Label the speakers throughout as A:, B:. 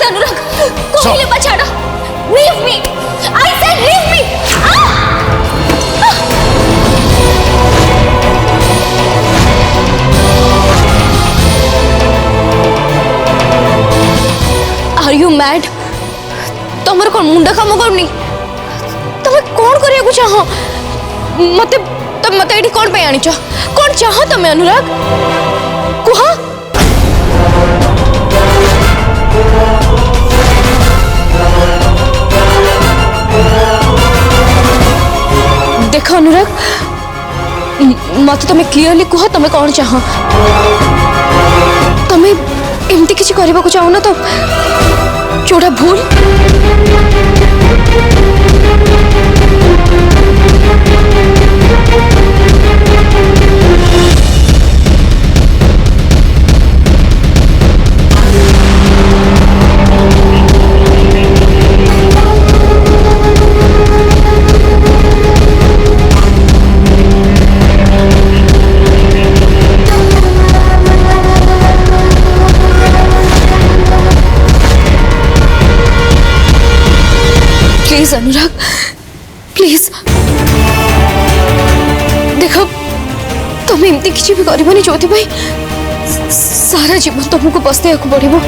A: अनुराग कोहिले पछाड़ leave me I said leave me are you mad तुमर कौन मुंडा काम करनी तुम कौन करिया को चाहो मते तुम मते एठी कौन पे आनी छ कौन चाहो तुम अनुराग कुहा देखो अनुराग मत तुम क्लियरली कह तुम कौन चाह तुम एमती किसी करने को चाहो ना तो जोड़ा भूल प्लीज अनुराग प्लीज देखो तुम एमती किसी भी करबनी जो सारा जीवन तुमको पछताया को पड़ो।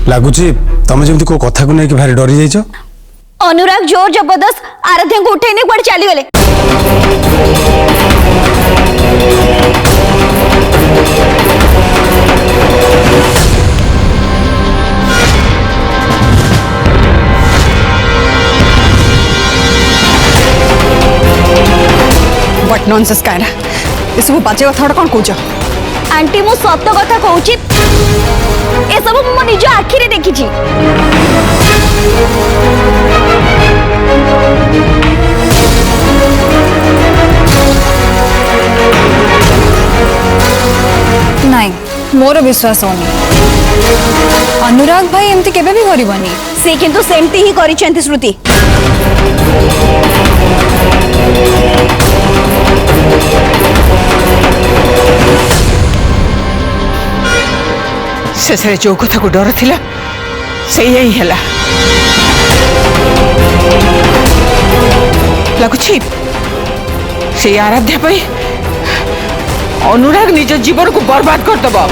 B: लगुच तुम जमी को कथा को लेकिन भारी डरी जाइछ।
A: अनुराग जोर जबरदस्त आराध्या को उठे नहीं चली गले।
C: व्हाट नॉनसेंस कायरा ये सब बाजे कथा कौन कौच
A: आंटी मु सत्य कथा कहूँ ए सब मो निज आखिरे देखी
C: नहीं मोर विश्वास होनी अनुराग भाई एमती केबे भी करबनी
A: से किंतु सेमती ही करिसेंती श्रुति
D: शेषे जो कथा को डर थिला से यही हैला लगुछि से आराध्या पाई अनुराग निज जीवन को बर्बाद कर दबा।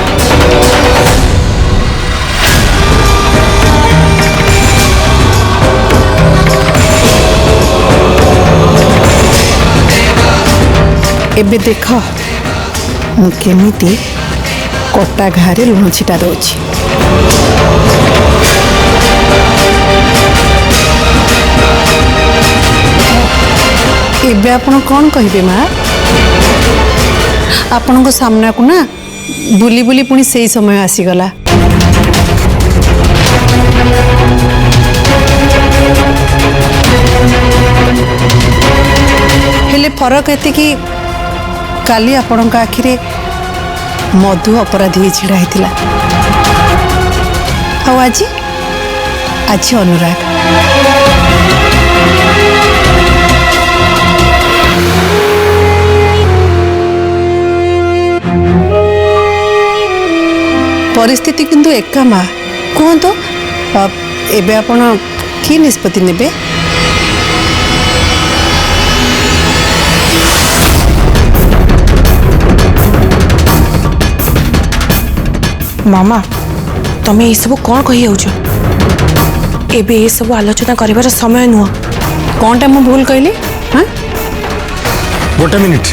C: एबे देख केमिति कटा घारे लुण छिटा दौची एबे आपण कौन कहिबे माँ आपण को सामना को ना बुली बुली पुणी से समय आसीगला हेले फरक एति कि काली आपण आखिरे मधु अपराधी छिड़ा होता
E: ଆଉ ଆଜି ଆଜି ଅନୁରାଗ। परिस्थिति किंतु एका माँ कहतु एबे आपण कि निष्पत्ति नेबे?
D: मामा तमें ये सब कौन कही जाऊछ? एबे ये सब आलोचना करिवार समय नुह।
E: कौनटा मु भूल कहली? हाँ
B: गोटे मिनिट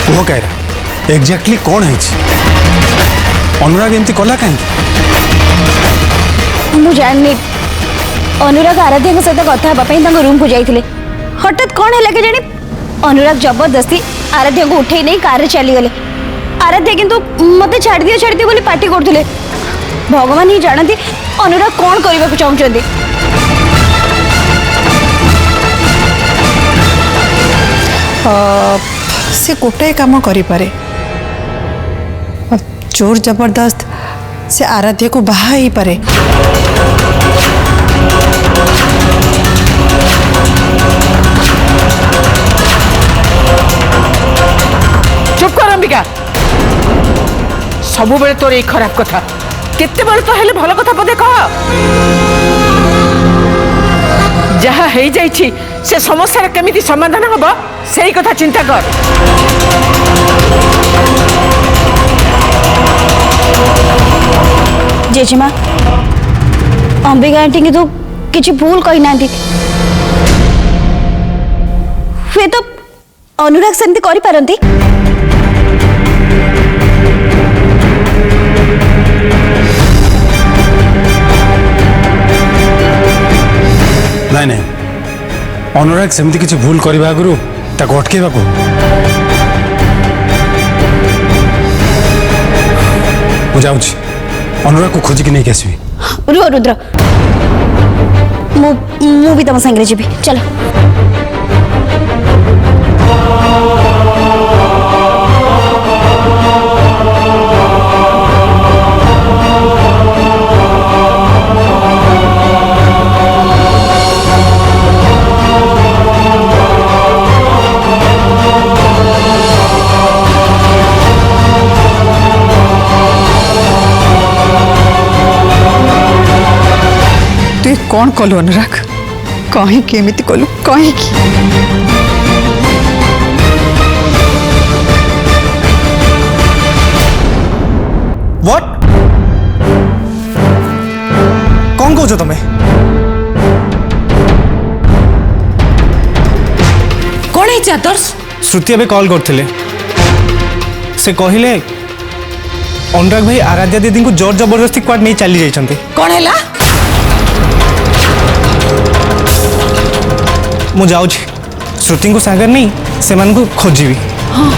B: कुह कह एग्जैक्टली कौन है अनुराग एमती कला कहीं?
A: मु जाननी अनुराग आराध्या सहित कथा हाँपाई रूम को जाइए हठात कौन है के जानी अनुराग जबरदस्ती आराध्या को उठे नहीं कार चली गले। आराध्या किंतु मते छाड़ दियो बोली पार्टी करथुले। भगवान ही जानती अनुराग कौन करने को चाहते।
E: से गोटाए काम करें जोर जबरदस्त से आराध्या को बाहा ही पारे।
D: चुप कर अंबिका सब बेले तोर खराब कथा केते बेले तो हेले भल कथा पदे कह। जहा हे जाइछि से समस्या केमिति समाधान हबो सेही कथा चिंता कर।
A: जेजेमा अंबिका आंटी की तो किसी भूल कही ना हुए तो अनुराग सेमती करि पारंती।
B: नहीं नहीं अनुराग सेमती किसी भूल करने आगु अटकेवा को मुझे अनुराग को खोजिक नहीं आसबि।
A: रुह रुद्र मु भी तुम संगे जी चलो।
E: तु कौन कलु अनुराग कहीं केमिति कलु कहीं की?
F: व्हाट कौन कहो तुम्हें?
D: कौन है आदर्श?
F: श्रुति अबे कॉल करथिले से कहिले अनुराग भाई आराध्या दीदी को जोर जबरदस्ती क्वाड नहीं चली जाइछन्ते।
D: कौन हैला?
F: मु जाउछि श्रुति को सागर नहीं से मन को खोजिबी।
D: हाँ।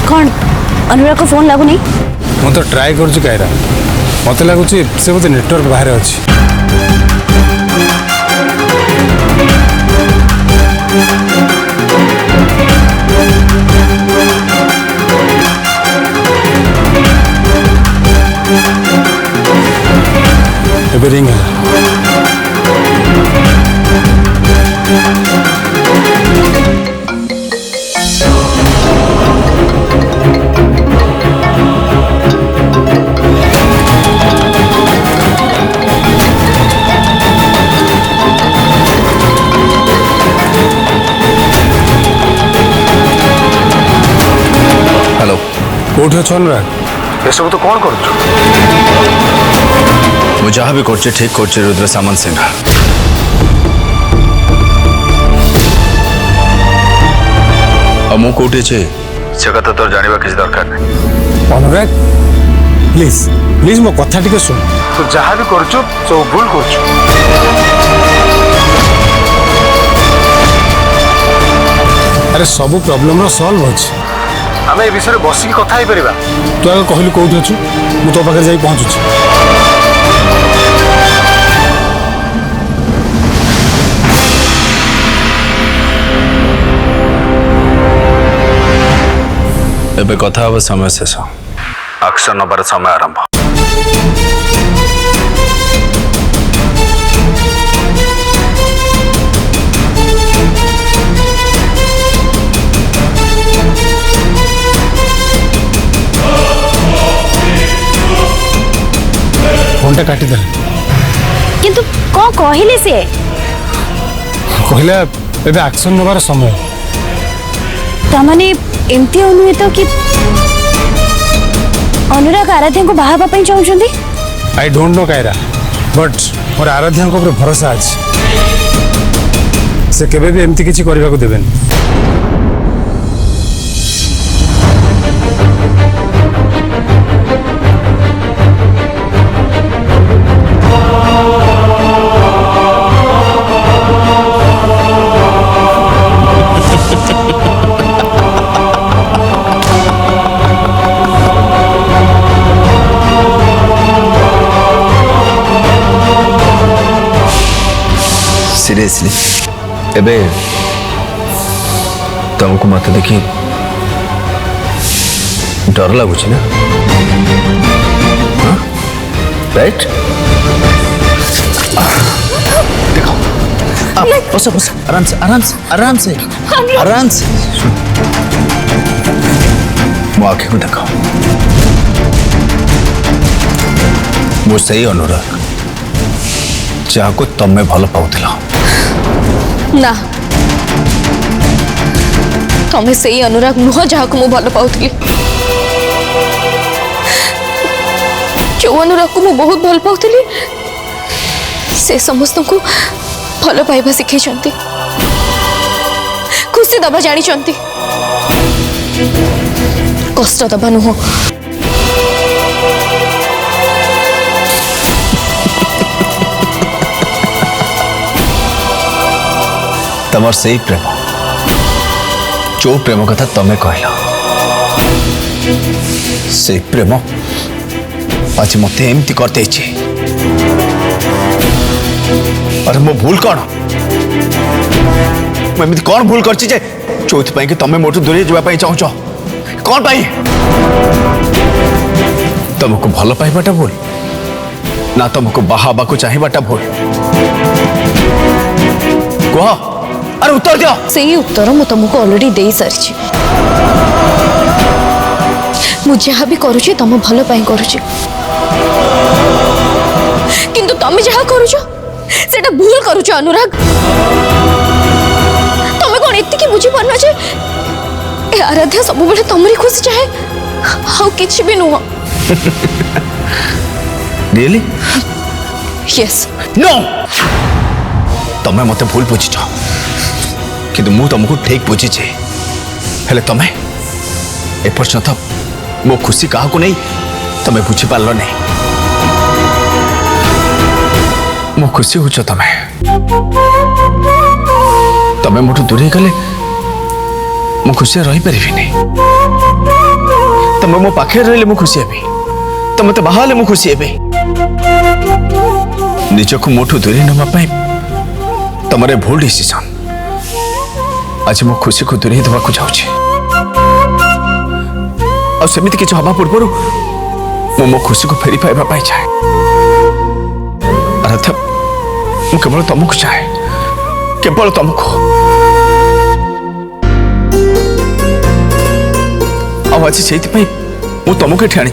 A: कौन अनुराग को फोन लागू नहीं?
B: मु तो ट्राए कर कायरा मत लगुच से बोधे नेटवर्क बाहर अच्छी। एबे रिंग है। कोठी अच्छ अनुराग एसबू तो कौन कर
G: जहाँ भी कर ठीक कर रुद्र सामंत सिंह
B: से कथा तोर जानिबा किसी दरकार नहीं। अनुराग प्लीज प्लीज मो कथा टिके सुन तू जहाँ भी करछु सब भूल करछु अरे सब प्रॉब्लम रो सॉल्व होछि आमे ए विषय बसिक कथा ही परिबा तू आगे कहलु कोउठी अछु मु तो पाखे जाई पहुंचुछि
G: एबे कथा हवा समय शेष एक्शन नबर समय आरंभ
B: फोन टा काटी दे
A: किंतु कौन कहले से
B: कहला एबे एक्शन नबार समय
A: तमाने एमती अनुहित कि अनुराग आराध्या को बाहा पाई चाहउछंदी
B: I don't know Kaira but मोर आराध्या को भरोसा अछि से केबे भी एमती किछि करबा को देबेन
G: सीरियसली एबे तुमको मत देखी डर लगुच ना राइट देखो बस बस आराम से आराम से आराम से आराम से मो आखे को देखो मो सही अनुराग जहाँ को तमे भल पाउथिला
A: ना तमें सही अनुराग नुह जहाँ को मु भल पाउथली जो अनुराग को मु बहुत भल पाउथली से समस्त को भल पाइबा शिखै चंती खुशी दबा जानी चंती कष्ट दबा नुह
G: तमर सही प्रेम जो प्रेम कथा तमें कहला से प्रेम आज मत एमती करते अरे मो भूल कौन मुझे कौन भूल कर जो कि तमें मोटू दूरे जावाई चाहूच कौन पाई तुमको भल पाइबाटा भूल ना तुमको बाहाबा को चाहिए भूल कह अरे उत्तर दियो
A: सही उत्तर मु तुमको ऑलरेडी दे सारी मु जहाँ भी करुचे तुम भल पाई करुचे किंतु तुम जहाँ करुच सेटा भूल करुच अनुराग तुम कौन एति बुझी पारना जे ए आराध्या सब बेले तुमरी खुशी चाहे हाउ किछि भी नुह
G: रियली
A: यस
G: नो तमें मत भूल बुझीच किंतु मु तुमको ठीक बुझीचे हेले तमें एपर्यंत मो खुशी क्या नहीं तमें बुझी पार्ल नहीं मो खुशी हो तमें मोटू दूरे गले मु खुशी रही पारि नहीं तमें मो पाखे रही मु खुशी हेबी तमें तो बाहर मु खुशी हेबी निजक मोटू दूरे नापी तुम भूल डिसीजन आज मो खुशी को दूरे देवा जाऊँ आमती किसी हवा पूर्व मो मो खुशी को फेरी पाइबा चाहे आराध्या मु केवल तुमको चाहे केवल तुमको आज से तुमको ये आनी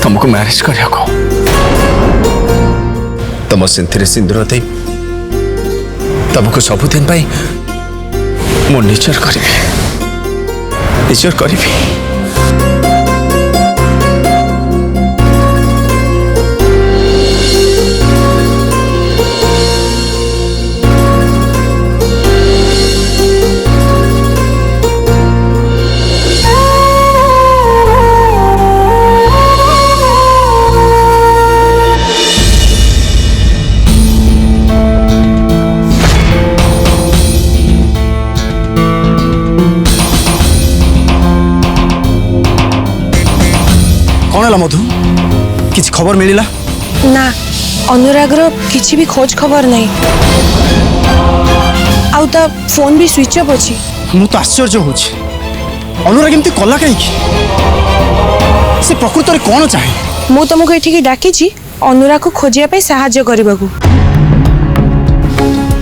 G: तुमको मैरिज कर तुम सिंथरे सिंदूर दे तुमको सबुदिन मो निजर करी
F: है मधु किसी खबर मिलला
D: ना अनुरागर किसी भी खोज खबर नहीं आउ ता फोन भी स्विच ऑफ अछि
F: मु तो आश्चर्य होछि अनुराग एमती कला कहीं से प्रकृत में कौन चाहे
D: मु तुमको एठी डाकी अनुराग को खोजिया पे सहाय्य करने को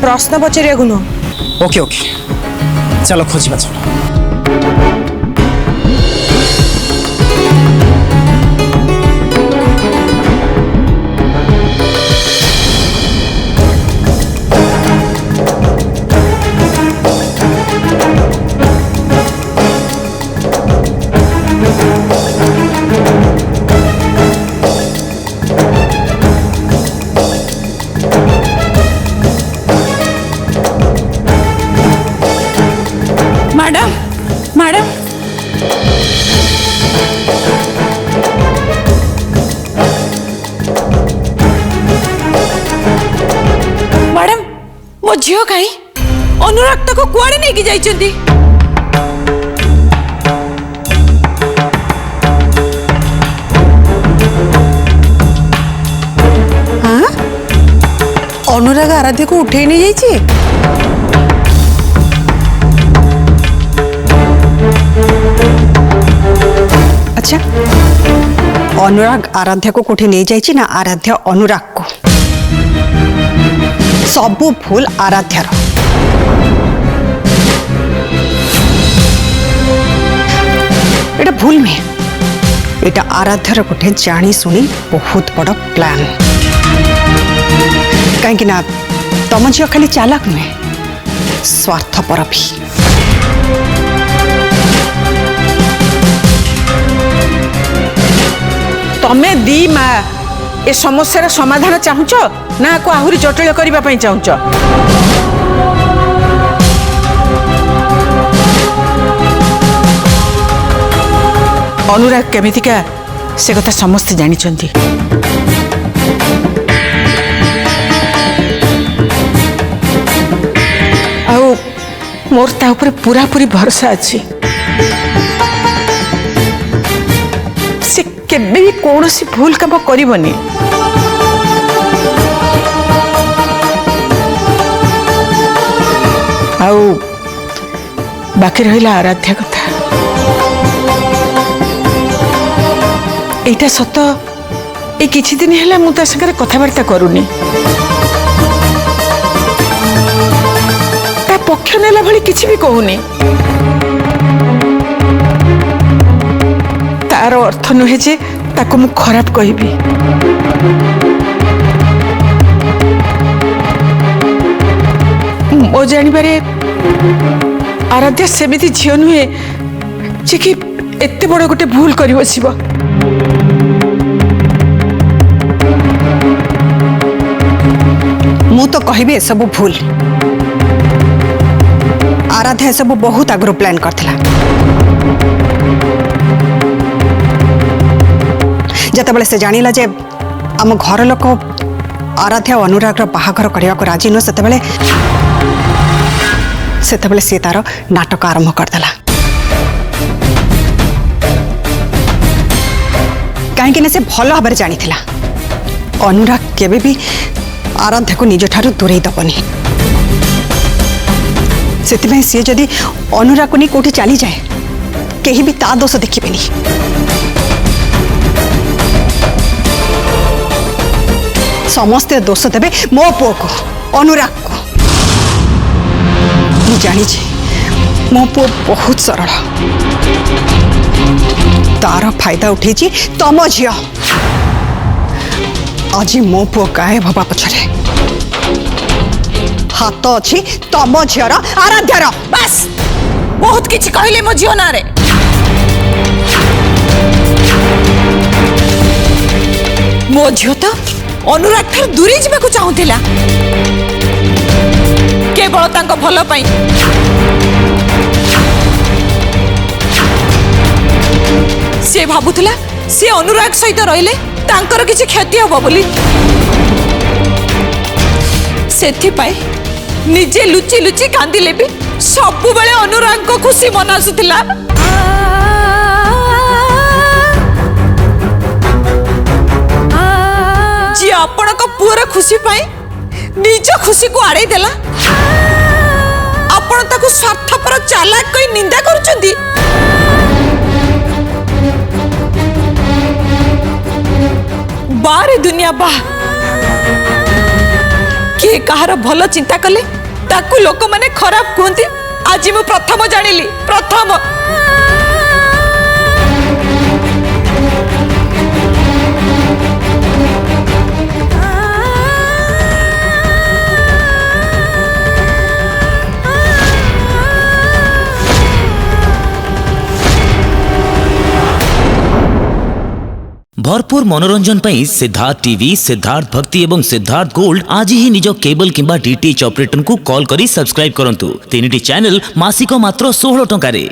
D: प्रश्न पचारिया को नुह
F: ओके ओके चलो खोजा चलो
E: मैडम मैडम मैडम मो झील कहीं अनुराग तक कुआड़े नहीं कि जाइछंती हाँ अनुराग आराध्या को उठे नहीं जाइए अच्छा अनुराग आराध्या को कोठे नहीं जाइए ना आराध्या अनुराग को सबू भूल आराध्यार एटा भूल में एटा आराध्यार गोटे जानी सुनी बहुत बड़ प्लान कहीं ना तम झील खाली चालाक नुहे स्वार्थपर भी
H: तमे दी मा ए समस्यार समाधान चाहूच ना को आहुरी जटिल करने चाहूच अनुराग केमितिका से कथा समस्ते जानिछंती आउ मोर ता ऊपर पूरा पूरी भरोसा अच्छी से केबे भी कौन सी भूल काम करबनी आउ बाकी रहिला आराध्या कथा एटा सत ए किछि दिन हैला मु ता संगे कथाबार्ता करूनी ता पक्ष नेला भली किछि भी कहूनी तार अर्थ नुहे जे ताको मु खराब कहबी मो जानिबारे आराध्या सेमिति झियो नुहे जे कि एते बड़ गोटे भूल करि बसिब
E: मु तो कहबी सब भूल आराध्या सब बहुत आगु प्लान करथिला जतबले से जानिला जे आम घर लोक आराध्या और अनुराग बाहाघर करने को राजी नुह सेतबले से तार नाटक आरंभ करदेला कहीं से भल भाव जानी अनुराग केबे भी आराध्या को निज ठारू दूरे दबनी से सी जदि अनुराग को नहीं कौटी चली जाए कहीं भी ता दोष देखिए समस्ते दोष देवे मो पुओ को अनुराग को मु जानी मो पुओ बहुत सरल तार फायदा उठे तम झी आज मो पुओ गायब हवा पछरे हाथ अच्छी तम झीर आराध्यार
H: बस बहुत किछि कहले मो झियो ना रे मो झियो तो अनुराग ठार दूरी जावाक चाहूला केवल तांको भल पाई से भाबुला से अनुराग सहित रहिले तांकर किछि क्षति हबो बोली सेथिपाई निजे लुचि लुचि कांदिले भी सब बेले अनुराग को खुशी मनासुला जी आपण को पुअर खुशी पाई निज खुशी को आड़े देला आपण ताकू स्वार्थपर चालाक कोई निंदा करूचंदी। बारे दुनिया बा किए कहार भल चिंता कले ताकू लोक माने खराब कहते। आज मु प्रथम जानिली प्रथम।
I: भरपूर मनोरंजन पर सिद्धार्थ टीवी, सिद्धार्थ भक्ति एवं सिद्धार्थ गोल्ड आज ही निज केबल किंबा डीटीएच ऑपरेटर को कॉल करी सब्सक्राइब करंतु। 3टी चैनल मासिक मात्र 16 टंका रे।